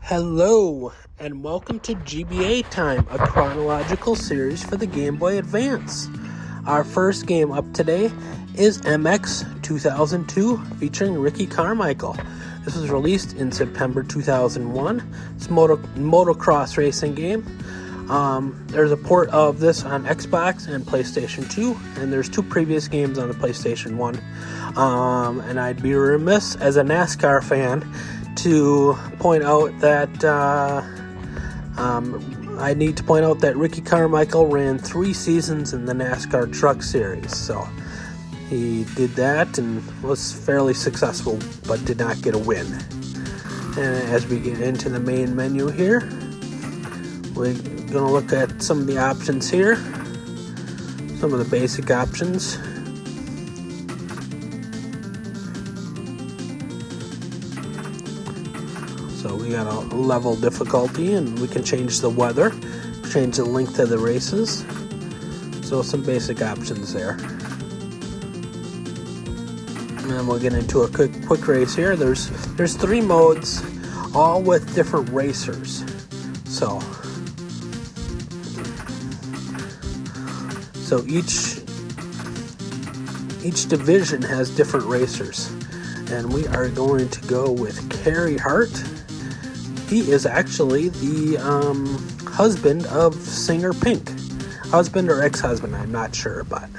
Hello, and welcome to GBA Time, a chronological series for the Game Boy Advance. Our first game up today is MX 2002, featuring Ricky Carmichael. This was released in September 2001. It's a motocross racing game. There's a port of this on Xbox and PlayStation 2, and there's two previous games on the PlayStation 1. And I'd be remiss as a NASCAR fan to point out that I need to point out that Ricky Carmichael ran 3 seasons in the NASCAR Truck Series. So he did that and was fairly successful, but did not get a win. And as we get into the main menu here, we're going to look at some of the options here, some of the basic options. So we got a level difficulty, and we can change the weather, change the length of the races. So some basic options there. And then we'll get into a quick race here. There's 3 modes, all with different racers. So each division has different racers, and we are going to go with Carey Hart. He is actually the husband of singer Pink. Husband or ex-husband, I'm not sure, but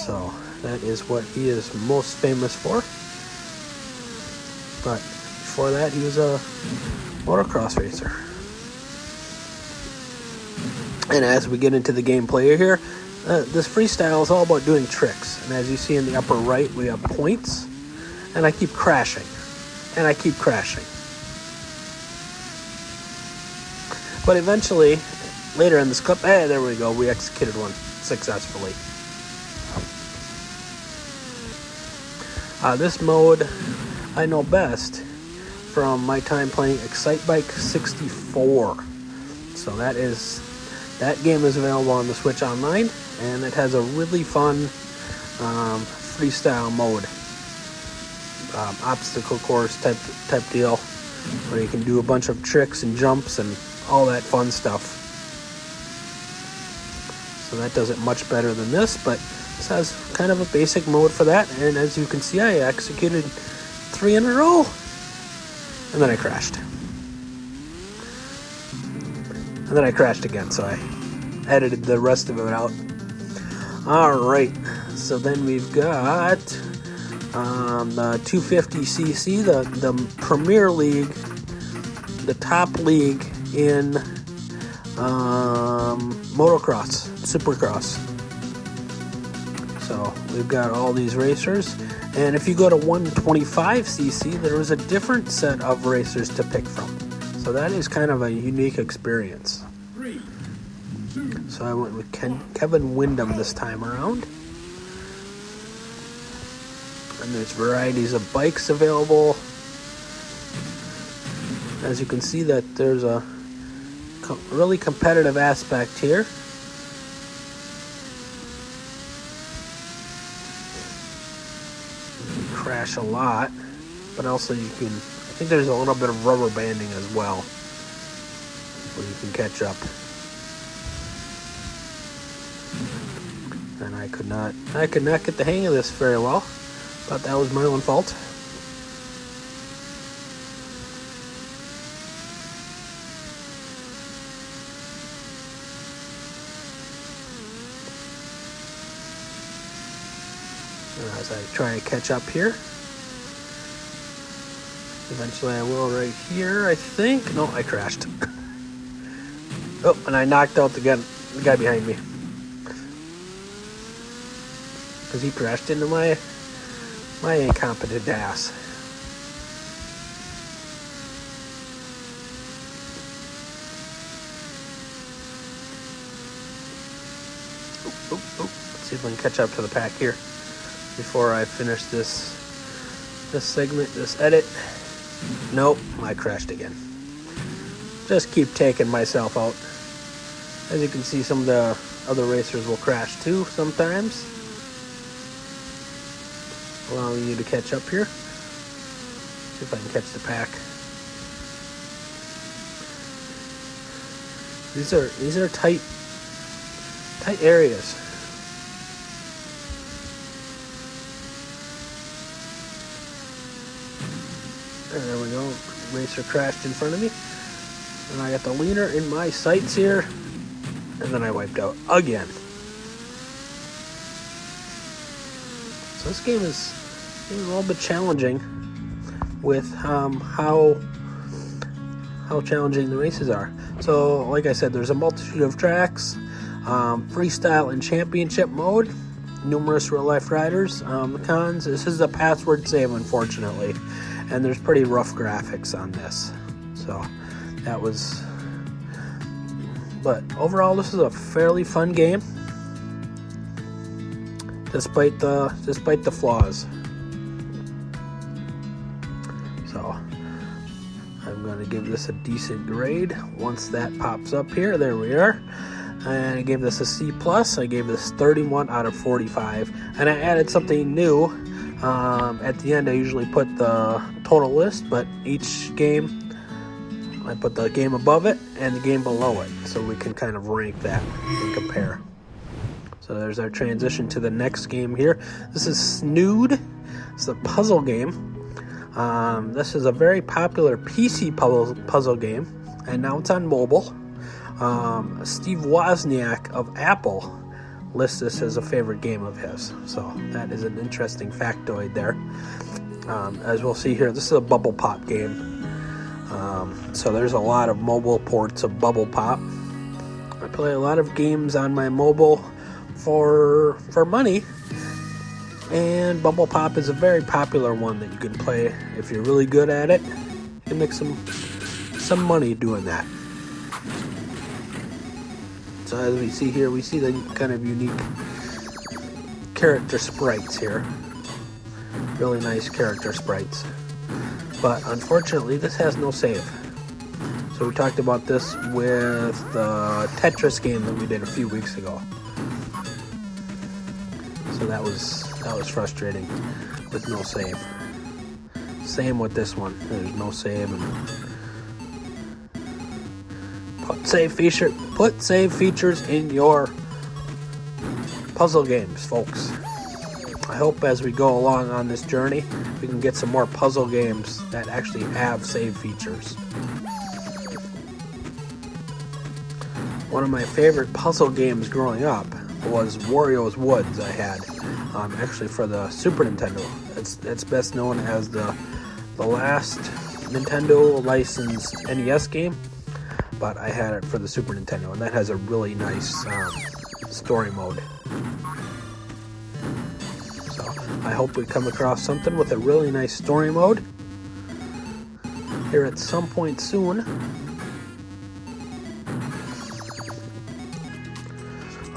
so that is what he is most famous for. But before that, he was a motocross racer. And as we get into the gameplay here, this freestyle is all about doing tricks. And as you see in the upper right, we have points, and I keep crashing. And I keep crashing. But eventually, later in this clip, there we go, we executed one successfully. This mode I know best from my time playing Excitebike 64. So that game is available on the Switch Online, and it has a really fun freestyle mode. Obstacle course type deal, where you can do a bunch of tricks and jumps and all that fun stuff. So that does it much better than this, but this has kind of a basic mode for that. And as you can see, I executed 3 in a row, and then I crashed. And then I crashed again, so I edited the rest of it out. Alright, so then we've got the 250cc, the Premier League, the top league in motocross, supercross. So we've got all these racers, and if you go to 125cc, there is a different set of racers to pick from. So that is kind of a unique experience. So I went with Kevin Windham this time around. And there's varieties of bikes available. As you can see, that there's a really competitive aspect here. You can crash a lot, but also I think there's a little bit of rubber banding as well, where you can catch up. And I could not get the hang of this very well. But that was my own fault. As I try to catch up here. Eventually I will right here, I think. No, I crashed. Oh, and I knocked out the guy behind me. Because he crashed into my incompetent ass. Let's see if I can catch up to the pack here before I finish this segment, this edit. Nope, I crashed again. Just keep taking myself out. As you can see, some of the other racers will crash too sometimes, allowing you to catch up here. See if I can catch the pack. These are tight areas. And there we go. Racer crashed in front of me. And I got the leaner in my sights here. And then I wiped out again. So this game is a little bit challenging with how challenging the races are. So, like I said, there's a multitude of tracks, freestyle and championship mode, numerous real-life riders. The cons, this is a password save, unfortunately, and there's pretty rough graphics on this. So, that was... But overall, this is a fairly fun game, despite the flaws. So, I'm going to give this a decent grade once that pops up here. There we are. And I gave this a C+. I gave this 31 out of 45. And I added something new. At the end, I usually put the total list, but each game, I put the game above it and the game below it, so we can kind of rank that and compare. So there's our transition to the next game here. This is Snood. It's a puzzle game. This is a very popular PC puzzle game, and now it's on mobile. Steve Wozniak of Apple lists this as a favorite game of his, so that is an interesting factoid there. As we'll see here, this is a Bubble Pop game. So there's a lot of mobile ports of Bubble Pop. I play a lot of games on my mobile for money, and Bubble Pop is a very popular one that you can play if you're really good at it. You can make some money doing that. So as we see here, we see the kind of unique character sprites here. Really nice character sprites. But unfortunately, this has no save. So we talked about this with the Tetris game that we did a few weeks ago. So that was frustrating with no save. Same with this one. There's no save. And put save features in your puzzle games, folks. I hope as we go along on this journey, we can get some more puzzle games that actually have save features. One of my favorite puzzle games growing up was Wario's Woods. I had actually for the Super Nintendo. It's best known as the last Nintendo licensed NES game, but I had it for the Super Nintendo, and that has a really nice story mode. So I hope we come across something with a really nice story mode here at some point soon.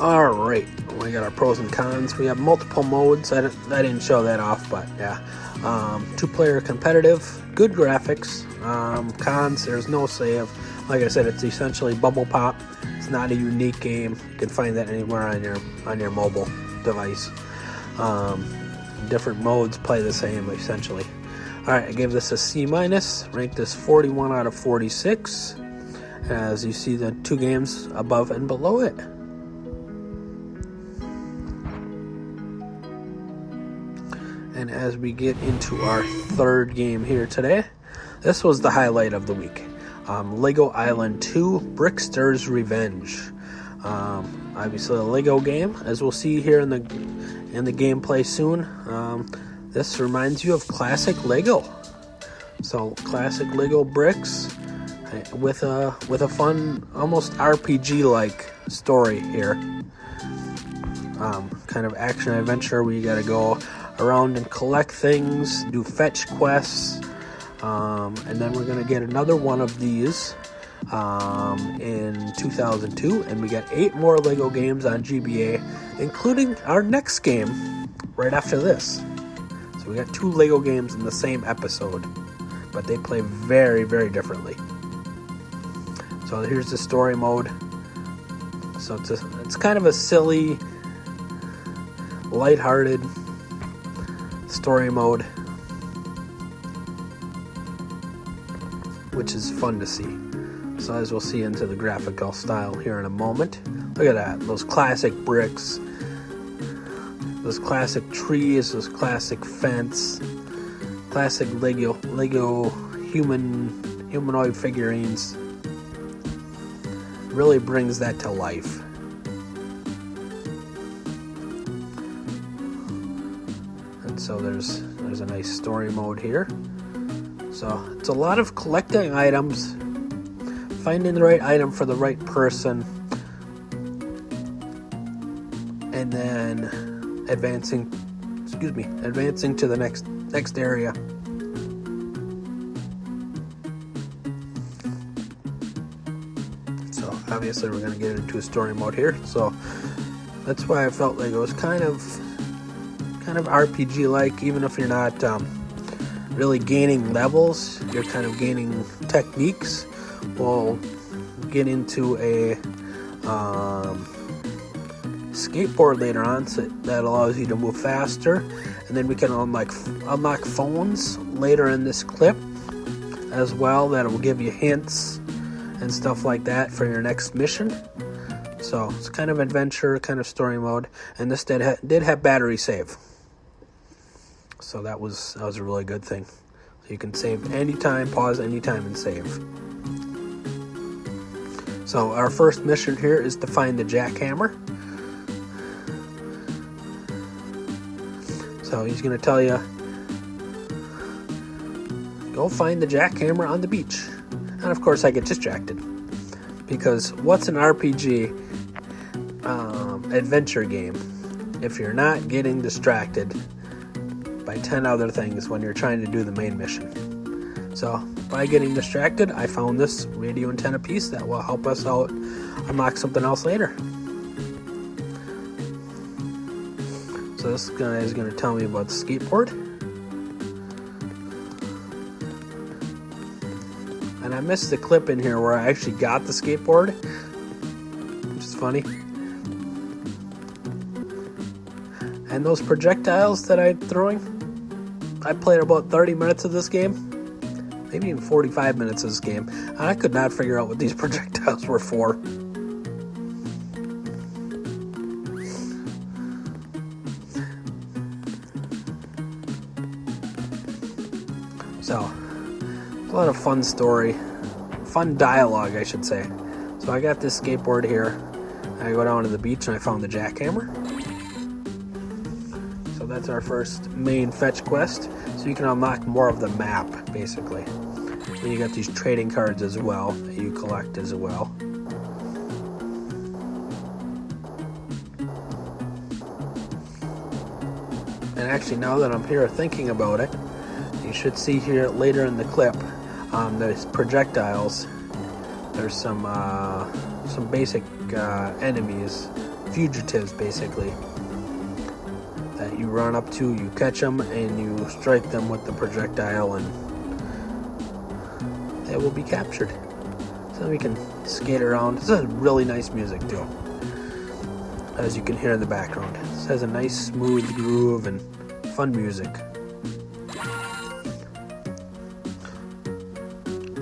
Alright, we got our pros and cons. We have multiple modes. I didn't show that off, but yeah. 2-player competitive, good graphics. Cons, there's no save. Like I said, it's essentially Bubble Pop. It's not a unique game. You can find that anywhere on your mobile device. Different modes play the same, essentially. Alright, I gave this a C-, ranked this 41 out of 46. As you see the two games above and below it. And as we get into our third game here today, this was the highlight of the week. Lego Island 2 Brickster's Revenge. Obviously a Lego game, as we'll see here in the gameplay soon. This reminds you of classic Lego. So classic Lego bricks with a fun, almost RPG-like story here. Kind of action adventure where you gotta go around and collect things, do fetch quests, and then we're going to get another one of these in 2002, and we got 8 more Lego games on GBA, including our next game right after this. So we got 2 Lego games in the same episode, but they play very, very differently. So here's the story mode. So it's kind of a silly, lighthearted story mode. which is fun to see. So as we'll see into the graphical style here in a moment. Look at that, those classic bricks, those classic trees, those classic fence, classic Lego humanoid figurines. Really brings that to life. And so there's a nice story mode here. So it's a lot of collecting items, finding the right item for the right person, and then advancing to the next area. So obviously we're going to get into a story mode here. So that's why I felt like it was kind of RPG like, even if you're not really gaining levels, you're kind of gaining techniques. We'll get into a skateboard later on, so that allows you to move faster, and then we can unlock phones later in this clip as well that will give you hints and stuff like that for your next mission. So it's kind of adventure, kind of story mode, and this did have battery save, so that was a really good thing. So you can save anytime, pause anytime, and save. So our first mission here is to find the jackhammer. So he's going to tell you, go find the jackhammer on the beach. And of course I get distracted, because what's an RPG adventure game if you're not getting distracted by 10 other things when you're trying to do the main mission? So by getting distracted, I found this radio antenna piece that will help us out unlock something else later. So this guy is going to tell me about the skateboard. And I missed the clip in here where I actually got the skateboard, which is funny. And those projectiles that I'm throwing, I played about 30 minutes of this game, maybe even 45 minutes of this game, and I could not figure out what these projectiles were for. So, a lot of fun dialogue, I should say. So I got this skateboard here, and I go down to the beach and I found the jackhammer. So that's our first main fetch quest. So you can unlock more of the map, basically. Then you got these trading cards as well that you collect as well. And actually, now that I'm here thinking about it, you should see here later in the clip, there's projectiles. There's some basic enemies, fugitives basically, that you run up to, you catch them, and you strike them with the projectile, and they will be captured. So we can skate around. This has really nice music too, as you can hear in the background. This has a nice smooth groove and fun music.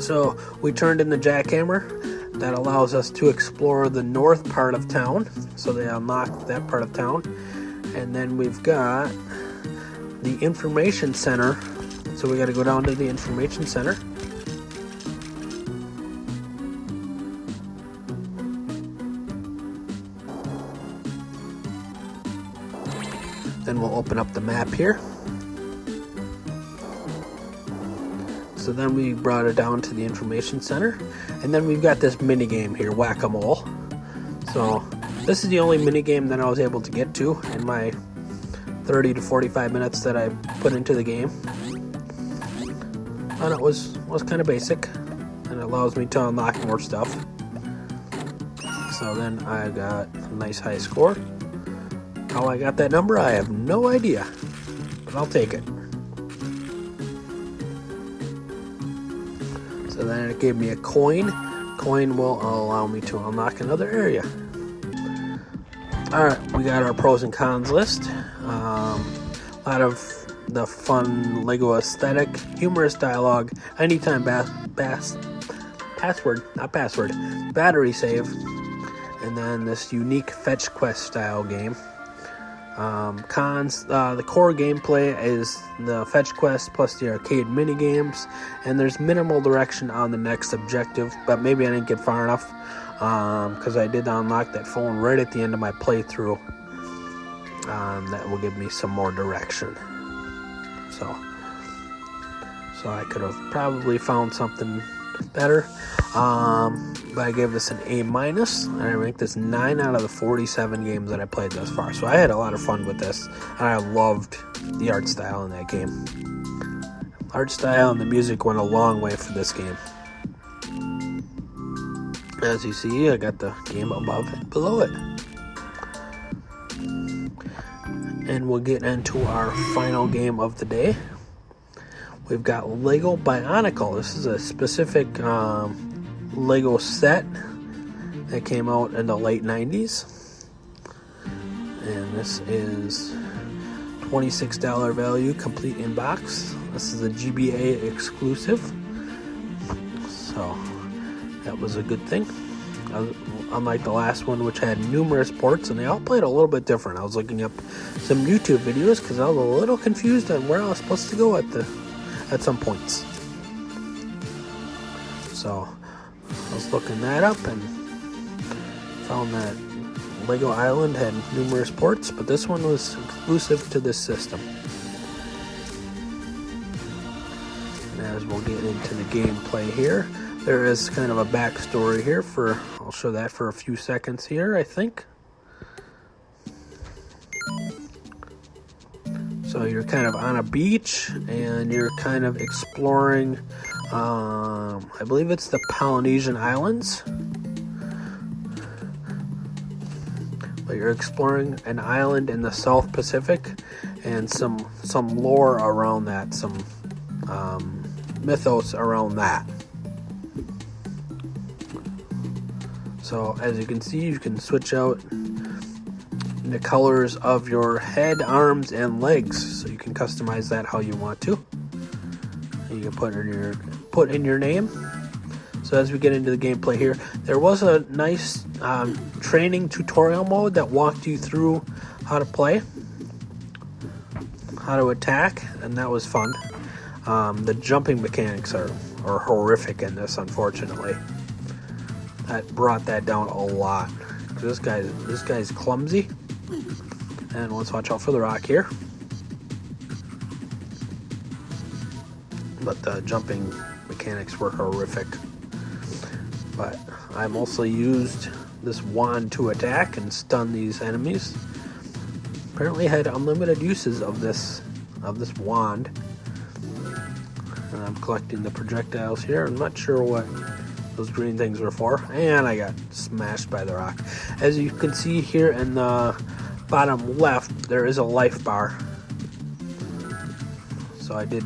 So we turned in the jackhammer. That allows us to explore the north part of town. So they unlock that part of town. And then we've got the information center. So we got to go down to the information center. Then we'll open up the map here. So then we brought it down to the information center. And then we've got this mini game here, Whack-A-Mole. So this is the only mini game that I was able to get to in my 30 to 45 minutes that I put into the game. And it was kind of basic, and it allows me to unlock more stuff. So then I got a nice high score. How I got that number, I have no idea, but I'll take it. So then it gave me a coin. Coin will allow me to unlock another area. Alright, we got our pros and cons list. A lot of the fun Lego aesthetic, humorous dialogue, anytime battery save, and then this unique fetch quest style game. Cons, the core gameplay is the fetch quest plus the arcade mini games, and there's minimal direction on the next objective, but maybe I didn't get far enough because I did unlock that phone right at the end of my playthrough. That will give me some more direction. So I could have probably found something better. But I gave this an A-, and I ranked this 9 out of the 47 games that I played thus far. So I had a lot of fun with this, and I loved the art style in that game. Art style and the music went a long way for this game. As you see, I got the game above and below it. And we'll get into our final game of the day. We've got Lego Bionicle. This is a specific Lego set that came out in the late 90s. And this is $26 value, complete in box. This is a GBA exclusive. So that was a good thing. Unlike the last one, which had numerous ports, and they all played a little bit different. I was looking up some YouTube videos because I was a little confused on where I was supposed to go at some points. So I was looking that up and found that Lego Island had numerous ports, but this one was exclusive to this system. And as we'll get into the gameplay here, there is kind of a backstory here I'll show that for a few seconds here, I think. So you're kind of on a beach and you're kind of exploring, I believe it's the Polynesian Islands. But you're exploring an island in the South Pacific and some lore around that, some mythos around that. So as you can see, you can switch out the colors of your head, arms, and legs. So you can customize that how you want to. And you can put in your name. So as we get into the gameplay here, there was a nice training tutorial mode that walked you through how to play, how to attack, and that was fun. The jumping mechanics are horrific in this, unfortunately. That brought that down a lot. This guy's clumsy. And let's watch out for the rock here. But the jumping mechanics were horrific. But I mostly used this wand to attack and stun these enemies. Apparently I had unlimited uses of this wand. And I'm collecting the projectiles here. I'm not sure what those green things were for, and I got smashed by the rock. As you can see here in the bottom left, there is a life bar. So I did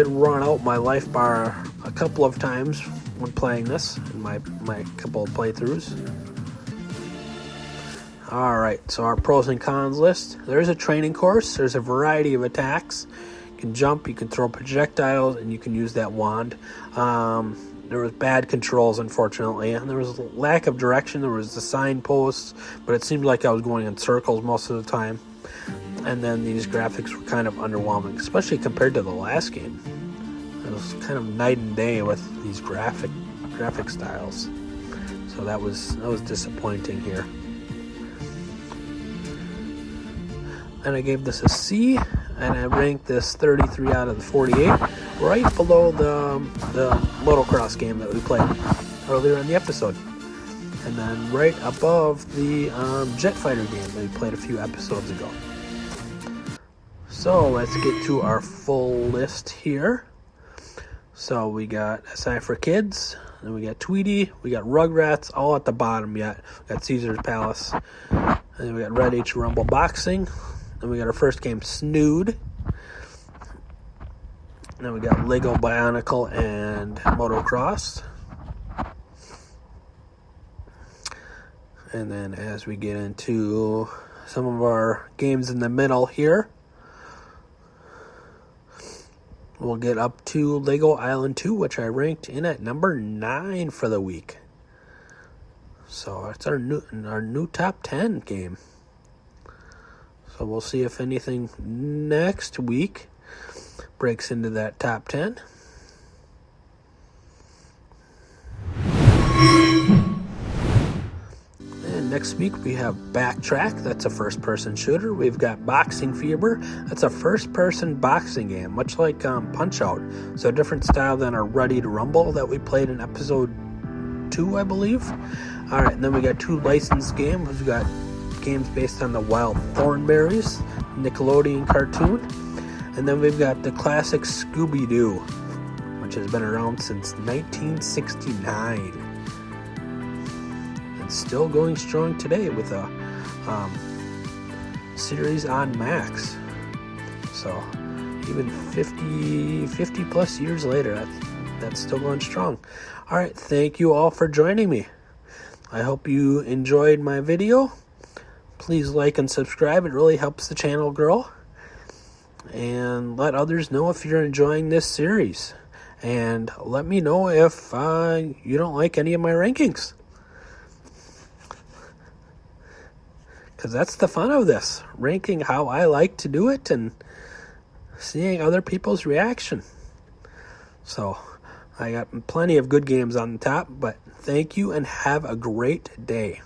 run out my life bar a couple of times when playing this in my couple of playthroughs. Alright, so our pros and cons list. There is a training course. There's a variety of attacks. You can jump, you can throw projectiles, and you can use that wand. There was bad controls, unfortunately, and there was a lack of direction. There was the signposts, but it seemed like I was going in circles most of the time. And then these graphics were kind of underwhelming, especially compared to the last game. It was kind of night and day with these graphic styles. So that was disappointing here. And I gave this a C, and I ranked this 33 out of the 48, right below the motocross game that we played earlier in the episode. And then right above the jet fighter game that we played a few episodes ago. So let's get to our full list here. So we got SI for Kids, then we got Tweety, we got Rugrats, all at the bottom yet. We got Caesar's Palace, and then we got Red H Rumble Boxing. Then we got our first game, Snood. Then we got Lego Bionicle and Motocross. And then as we get into some of our games in the middle here, We'll get up to Lego Island 2, which I ranked in at number 9 for the week. So it's our new top 10 game. So we'll see if anything next week breaks into that top 10. And next week we have Backtrack. That's a first-person shooter. We've got Boxing Fever. That's a first-person boxing game, much like Punch-Out. So a different style than our Ready to Rumble that we played in episode 2, I believe. All right, and then we got 2 licensed games. We've got games based on the Wild Thornberrys, Nickelodeon cartoon. And then we've got the classic Scooby-Doo, which has been around since 1969. And still going strong today with a series on Max. So even 50 plus years later, that's still going strong. All right, thank you all for joining me. I hope you enjoyed my video. Please like and subscribe. It really helps the channel grow. And let others know if you're enjoying this series. And let me know if you don't like any of my rankings. Because that's the fun of this. Ranking how I like to do it and seeing other people's reaction. So I got plenty of good games on the top. But thank you and have a great day.